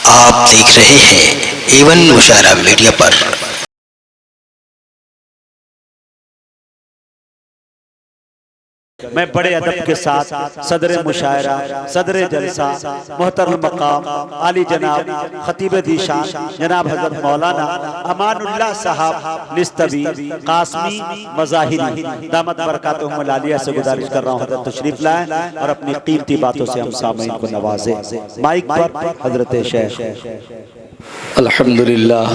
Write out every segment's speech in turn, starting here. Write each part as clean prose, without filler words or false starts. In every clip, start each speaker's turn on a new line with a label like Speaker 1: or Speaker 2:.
Speaker 1: आप देख रहे हैं एवन मुशायरा मीडिया पर।
Speaker 2: मैं बड़े अदब के साथ सदर मुशायरा, सदर जलसा, मोहतरम मकाम आली जनाब खतीब दीशान जनाब हजरत मौलाना अमानुल्लाह साहब निस्तवी कासमी मज़ाहिरी दामत बरकातुहुमुल आलिया से गुजारिश कर रहा हूँ हजरत तशरीफ लाएं और अपनी कीमती बातों से हम सामईन को नवाजें। माइक पर हजरत शेख।
Speaker 3: अल्हम्दुलिल्लाह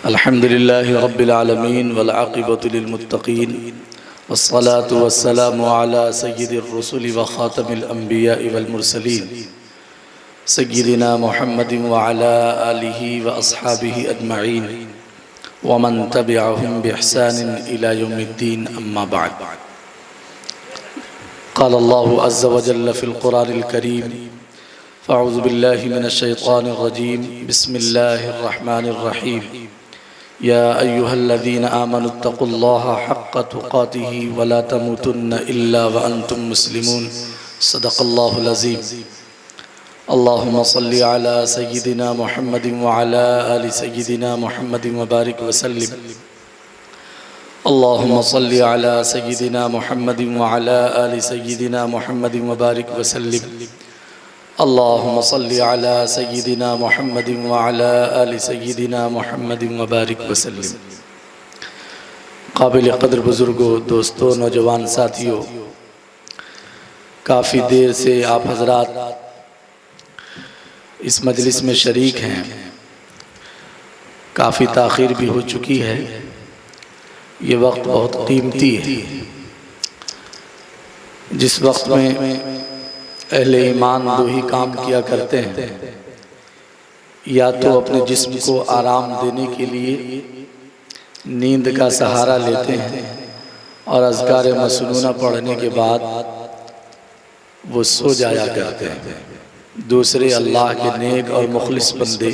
Speaker 3: अल्हम्दुलिल्लाहि रब्बिल आलमीन वल आक़िबतु लिल मुत्तक़ीन वस्सलातु वस्सलामु अला सय्यिदिर रुसुलि व ख़ातमिल अंबिया वल मुरसलीन सय्यिदिना मुहम्मदिन व अला आलिहि व अस्हाबिहि अजमईन व मन तबिअहुम बि इहसानिन इला यौमिद्दीन अम्मा बअद। क़ाल अल्लाहु अज़्ज़ा व जल्ल फ़िल क़ुरानिल करीम फ़अऊज़ु बिल्लाहि मिनश शैतानिर रजीम बिस्मिल्लाहिर रहमानिर रहीम या अय्युहल्लज़ीना आमनुत्तक़ुल्लाहा हक़्क़ तुक़ातिही वला तमूतुन्न इल्ला व अंतुम मुस्लिमून सदक़ल्लाहुल अज़ीम। अल्लाहुम्मा सल्लि अला सय्यिदिना मुहम्मदिन व अला आलि सय्यिदिना मुहम्मदिन व बारिक व सल्लिम। अल्लाहुम्मा सल्लि अला सय्यिदिना मुहम्मदिन व अला आलि सय्यिदिना मुहम्मदिन व बारिक व सल्लिम। अल्लाहुम्मा सल्लि अला सय्यिदिना मुहम्मदिन व अला आलि सय्यिदिना मुहम्मदिन व बारिक व सल्लिम। काबिल क़द्र बुज़ुर्गों, दोस्तों, नौजवान साथियों, काफ़ी देर से आप हज़रात इस मजलिस में शरीक हैं। काफ़ी ताख़ीर भी हो चुकी है। ये वक्त बहुत कीमती है। जिस वक्त में अहले ईमान दो ही काम किया करते हैं, या तो अपने जिस्म को आराम देने के लिए नींद का सहारा लेते हैं और अज़कार मसनूना पढ़ने के बाद वो सो जाया करते हैं। दूसरे अल्लाह के नेक और मुखलिस बंदे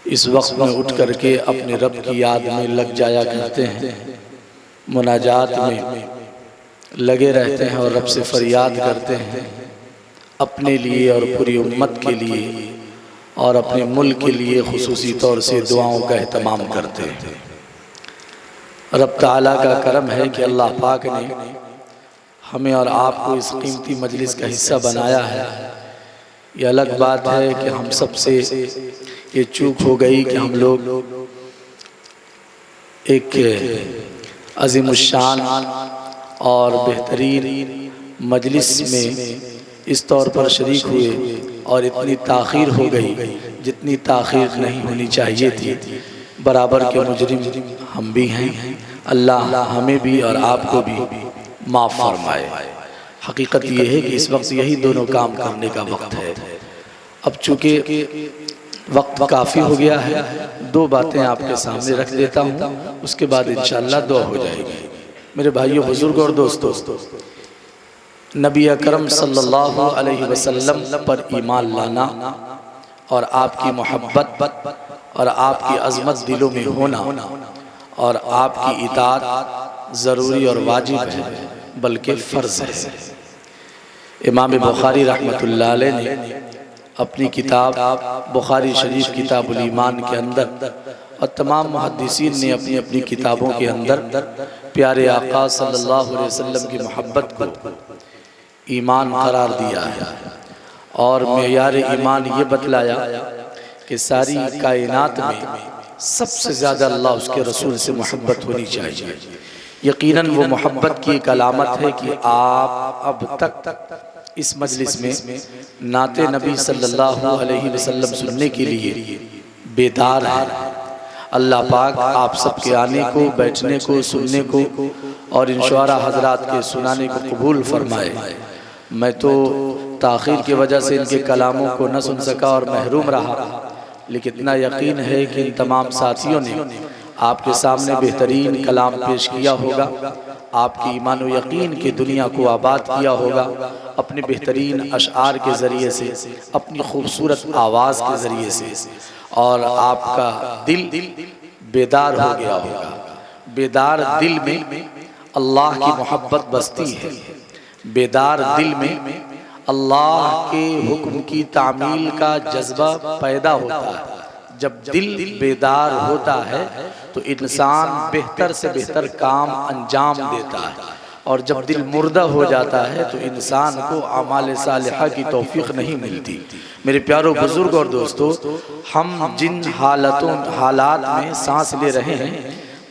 Speaker 3: इस वक्त में उठ करके अपने रब की याद में लग जाया करते हैं, मुनाजात में लगे रहते हैं और रब से फरियाद करते हैं अपने लिए और पूरी उम्मत के लिए और अपने मुल्क के लिए खुसूसी तौर से दुआओं का एहतमाम करते हैं। रब ताला का करम है कि अल्लाह पाक ने हमें और आपको इस कीमती मजलिस का हिस्सा बनाया है। ये अलग बात है कि हम सब से ये चूक हो गई कि हम लोग एक अज़ीमुश्शान और बेहतरीन मजलिस में इस तौर पर शरीक हुए और इतनी ताख़ीर हो गई जितनी ताख़ीर नहीं होनी चाहिए थी। बराबर के मुजरिम हम भी हैं। अल्लाह हमें भी और आपको भी माफ़ फरमाए। हकीकत यह है कि इस वक्त यही दोनों काम करने का वक्त है। अब चूँकि वक्त काफ़ी हो गया है, दो बातें आपके सामने रख देता हूँ, उसके बाद इंशाअल्लाह दुआ हो जाएगी। मेरे भाइयों, बुजुर्ग और दोस्तों, नबी अकरम सल्लल्लाहु अलैहि वसल्लम पर ईमान लाना और आपकी मोहब्बत और आपकी अज़मत दिलों में होना और आपकी इताअत ज़रूरी और वाजिब है, बल्कि फ़र्ज़ है। इमाम बुखारी रहमतुल्लाह अलैह ने अपनी किताब बुखारी शरीफ किताबुल ईमान के अंदर और तमाम मुहद्दिसीन ने अपनी अपनी किताबों के अंदर प्यारे आका सल्लल्लाहु अलैहि वसल्लम की मोहब्बत को ईमान करार दिया है और मेयार ईमान ये बतलाया कि सारी कायनात में सबसे ज़्यादा अल्लाह उसके रसूल से मोहब्बत होनी चाहिए। यकीनन वो मोहब्बत की एक अलामत है कि आप अब तक इस मजलिस में नाते नबी सल्लल्लाहु अलैहि वसल्लम सुनने के लिए बेदार हैं। अल्लाह पाक आप सबके आने को, बैठने को, सुनने को और इन शुआरा हजरात के सुनाने को कबूल फरमाए। मैं तो ताख़ीर की वजह से इनके कलामों को न सुन सका और महरूम रहा, लेकिन इतना यकीन है कि इन तमाम साथियों ने आपके सामने बेहतरीन कलाम पेश किया होगा, आपकी ईमान व यकीन की दुनिया को आबाद किया होगा अपने बेहतरीन अशआर के ज़रिए से, अपनी खूबसूरत आवाज़ के ज़रिए से, और आपका दिल बेदार हो गया होगा। बेदार दिल में अल्लाह की मोहब्बत बसती है। बेदार दिल में अल्लाह के हुक्म की तामील का जज्बा पैदा होता है। जब दिल बेदार होता है तो इंसान बेहतर से बेहतर काम अंजाम देता है, और जब दिल मुर्दा हो जाता है तो इंसान को अमाल सालिहा की तौफीक नहीं मिलती। मेरे प्यारों बुजुर्ग और दोस्तों, हम जिन हालात में सांस ले रहे हैं,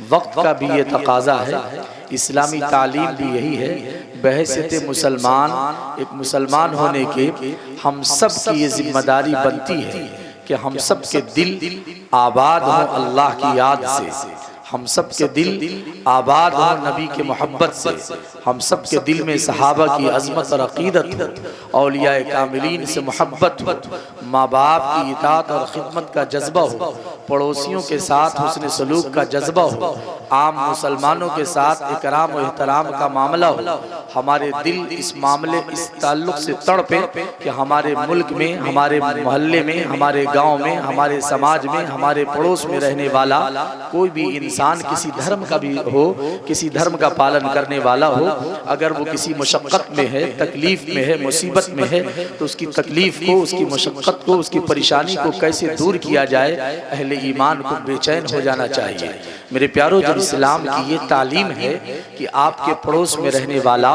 Speaker 3: वक्त का भी ये तकाजा है, इस्लामी तालीम भी यही है। बहैसियत मुसलमान, एक मुसलमान होने के हम सब की ये जिम्मेदारी बनती है कि हम सब के दिल आबाद हो अल्लाह की याद से, हम सब के दिल आबाद हो नबी के मोहब्बत से, हम सब के दिल में सहाबा की अज़मत और अक़ीदत हो, औलिया कामिलीन से मोहब्बत हो, माँ बाप की इताअत और खिदमत का जज्बा हो, पड़ोसियों के साथ हुस्न सलूक का जज्बा हो, आम मुसलमानों के साथ इकराम और एहतराम का मामला हो। हमारे दिल इस मामले, इस ताल्लुक़ से तड़पे कि हमारे मुल्क में, हमारे मोहल्ले में, हमारे गाँव में, हमारे समाज में, हमारे पड़ोस में रहने वाला कोई भी इंसान किसी धर्म का भी हो, किसी धर्म का पालन करने वाला हो, अगर वो किसी मुशक्क़त में है, तकलीफ में है, मुसीबत में है, तो उसकी तकलीफ को, उसकी मुशक्क़त को, उसकी परेशानी को कैसे दूर किया जाए, अहले ईमान को बेचैन हो जाना चाहिए। मेरे प्यारों, जब इस्लाम की ये तालीम है कि आपके पड़ोस में रहने वाला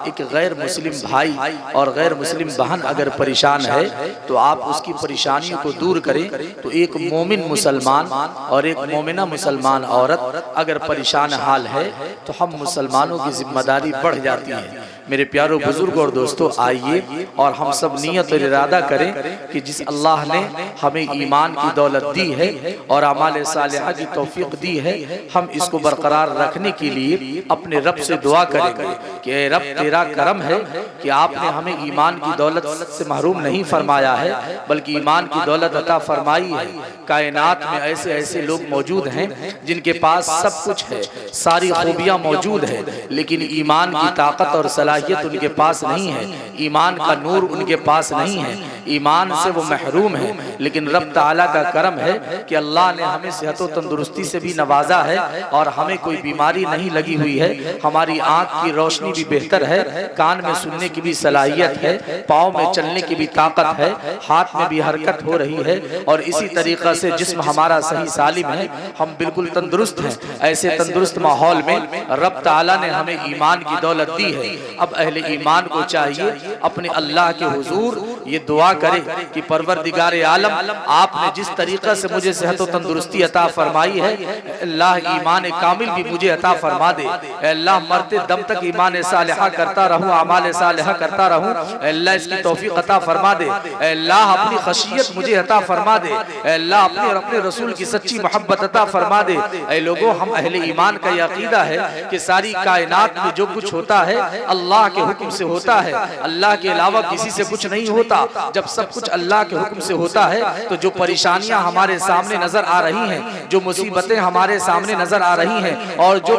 Speaker 3: एक गैर मुस्लिम भाई और गैर मुस्लिम बहन अगर परेशान है तो आप उसकी परेशानियों को दूर करें, तो एक मोमिन मुसलमान और एक मोमिना मुसलमान औरत अगर परेशान हाल है तो हम मुसलमानों की जिम्मेदारी बढ़ जाती है। मेरे प्यारों बुजुर्ग और दोस्तों, आइए और हम सब नियत और इरादा करें कि जिस अल्लाह ने हमें ईमान की दौलत दी है और अमाल सालिहा की तौफीक दी है, हम इसको बरकरार रखने के लिए अपने रब से दुआ करेंगे कि ए रब, तेरा करम है कि आपने हमें ईमान की दौलत से महरूम नहीं फरमाया है, बल्कि ईमान की दौलत अता फरमाई है। कायनात में ऐसे ऐसे लोग मौजूद हैं जिनके पास सब कुछ है, सारी खूबियाँ मौजूद है, लेकिन ईमान की ताकत और सलाहियत उनके पास नहीं है, ईमान का नूर उनके पास नहीं है, ईमान से वो महरूम है। लेकिन रब ताला का करम है कि अल्लाह ने हमें सेहत और तंदुरुस्ती से भी नवाजा है और हमें कोई बीमारी नहीं लगी हुई है, हमारी आँख की रोशनी भी बेहतर है, कान में सुनने की भी सलाहियत है, पाँव में चलने की भी ताकत है, हाथ में भी हरकत हो रही है, और इसी तरीक़ा से जिस्म हमारा सही सालिम है, हम बिल्कुल तंदुरुस्त हैं। ऐसे तंदुरुस्त माहौल में रब ताला ने हमें ईमान की दौलत दी है। अब अहले ईमान को चाहिए अपने अल्लाह के हुजूर ये दुआ करे कि परवरदिगार आलम, आपने जिस तरीक़ा से मुझे सेहत और तंदुरुस्ती अता फरमाई है, अल्लाह ईमान कामिल भी मुझे अता फरमा दे। अल्लाह मरते दम तक ईमान सालिहा करता रहूं, अमाल सालिहा करता रहूं, अल्लाह इसकी तौफीक अता फरमा दे। अल्लाह अपनी खशियत मुझे अता फरमा दे। अल्लाह अपने रसूल की सच्ची मोहब्बत अता फरमा दे। ऐ लोगों, हम अहले ईमान का ये अकीदा है कि सारी कायनात में जो कुछ होता है अल्लाह के हुक्म से होता है, अल्लाह के अलावा किसी से कुछ नहीं होता। जब सब कुछ अल्लाह के हुक्म से होता है तो जो परेशानियां हमारे सामने नजर आ रही हैं, जो मुसीबतें हमारे सामने नजर आ रही हैं, और जो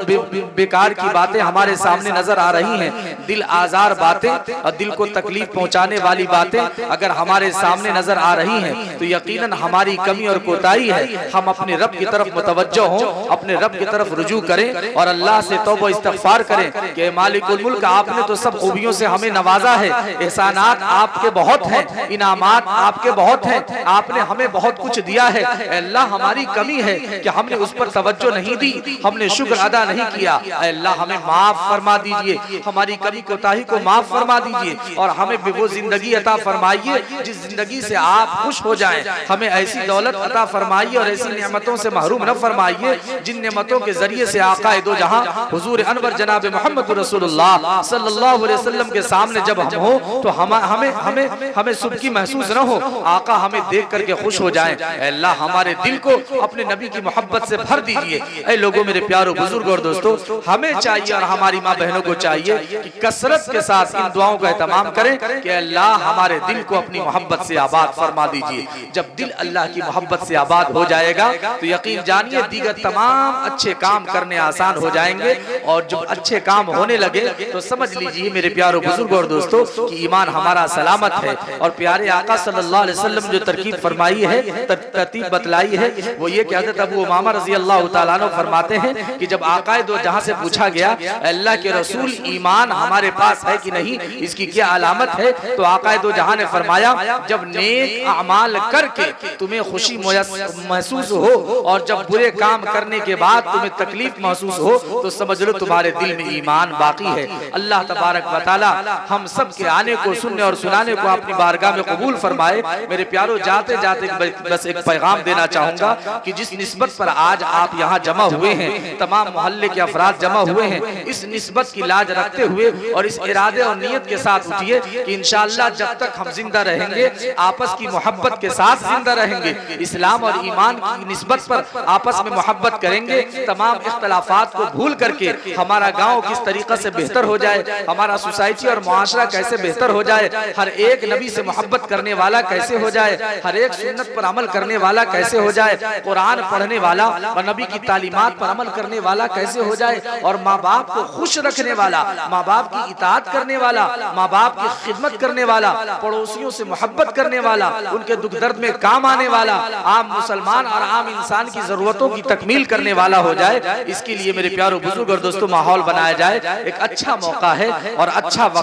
Speaker 3: बेकार की बातें हमारे सामने नजर आ रही हैं, दिल आजार बातें और दिल को तकलीफ पहुंचाने वाली बातें अगर हमारे सामने नजर आ रही हैं तो यकीनन हमारी कमी और कोताही है। हम अपने रब की तरफ मुतवज्जो हों, अपने रब की तरफ रुजू करें और अल्लाह से तौबा इस्तगफार करें कि मालिकुल मुल्क, आपने तो सब खूबियों से हमें नवाजा है, एहसानात आपके बहुत हैं, इनामात आपके बहुत हैं, आपने हमें बहुत कुछ दिया है। अल्लाह, हमारी कमी है कि हमने उस पर तवज्जो नहीं दी, हमने शुक्र अदा नहीं किया। अल्लाह, हमें माफ फरमा दीजिए, हमारी कमी कोताही को माफ फरमा दीजिए और हमें वो जिंदगी अता फरमाइए जिस जिंदगी से आप खुश हो जाएं। हमें ऐसी दौलत अता फरमाइए और ऐसी नेमतों से महरूम न फरमाइए जिन नेमतों के जरिए से आका दो जहां हुजूर अनवर जनाब मोहम्मद रसूलुल्लाह सल्लल्लाहु अलैहि वसल्लम के सामने जब हम हो तो हमें सुबकी महसूस न हो, आका हमें देख करके खुश हो जाएं। अल्लाह, हमारे दिल को अपने नबी की मोहब्बत से भर दीजिए। ऐ लोगों, मेरे प्यारों बुजुर्ग और दोस्तों, हमें चाहिए और हमारी माँ बहनों को चाहिए कि कसरत के साथ इन दुआओं का एहतमाम करें कि अल्लाह हमारे दिल को अपनी मोहब्बत से आबाद फरमा दीजिए। जब दिल अल्लाह की मोहब्बत से आबाद हो जाएगा तो यकीन जानिए दीगर तमाम अच्छे काम करने आसान हो जाएंगे, और जब अच्छे काम होने लगे तो समझ लीजिए मेरे प्यारों बुजुर्ग और दोस्तों कि ईमान हमारा सलामत है। और प्यारे आका सल्लल्लाहु अलैहि वसल्लम जो तरकीब फरमाई है, तरतीब बतलाई है, वो ये कि हज़रत अबू उमामा रज़ी अल्लाह तआला अन्हु फरमाते हैं कि जब आकाए दो जहां से पूछा गया अल्लाह के रसूल ईमान हमारे पास है कि नहीं, इसकी क्या अलामत है, तो आकाए दो जहां ने फरमाया जब नेक अमाल करके तुम्हें खुशी महसूस हो और जब बुरे काम करने के बाद तुम्हें तकलीफ महसूस हो तो समझ लो तुम्हारे दिल में ईमान बाकी है। अल्लाह तबारक व तआला हम सब के आने को, सुनने और सुनाने को अपनी बारगाह में कबूल फरमाए। मेरे प्यारों, जाते जाते बस एक पैगाम देना चाहूंगा कि जिस निस्बत पर आज आप यहाँ जमा हुए हैं, तमाम मोहल्ले के अफराद जमा हुए हैं, इस निस्बत की लाज रखते हुए और इस इरादे और नियत के साथ उठिए कि इंशाअल्लाह जब तक हम जिंदा रहेंगे आपस की मोहब्बत के साथ जिंदा रहेंगे, इस्लाम और ईमान की निस्बत पर आपस में मोहब्बत करेंगे, तमाम इख्तलाफात को भूल करके हमारा गांव किस तरीके से बेहतर हो जाए, हमारा सोसाइटी और मुआशरा कैसे बेहतर हो जाए, हर एक नबी से मोहब्बत करने वाला कैसे हो जाए, हर एक सुन्नत पर अमल करने वाला कैसे हो जाए, कुरान पढ़ने वाला और नबी की तालीमात पर अमल करने वाला कैसे हो जाए, और माँ बाप को खुश रखने वाला, माँ बाप की इताअत करने वाला, माँ बाप की खिदमत करने वाला, पड़ोसियों से मोहब्बत करने वाला, उनके दुख दर्द में काम आने वाला, आम मुसलमान और आम इंसान की जरूरतों की तकमील करने वाला हो जाए। इसके लिए मेरे प्यारों बुजुर्ग और दोस्तों माहौल बनाया जाए। एक अच्छा मौका है और अच्छा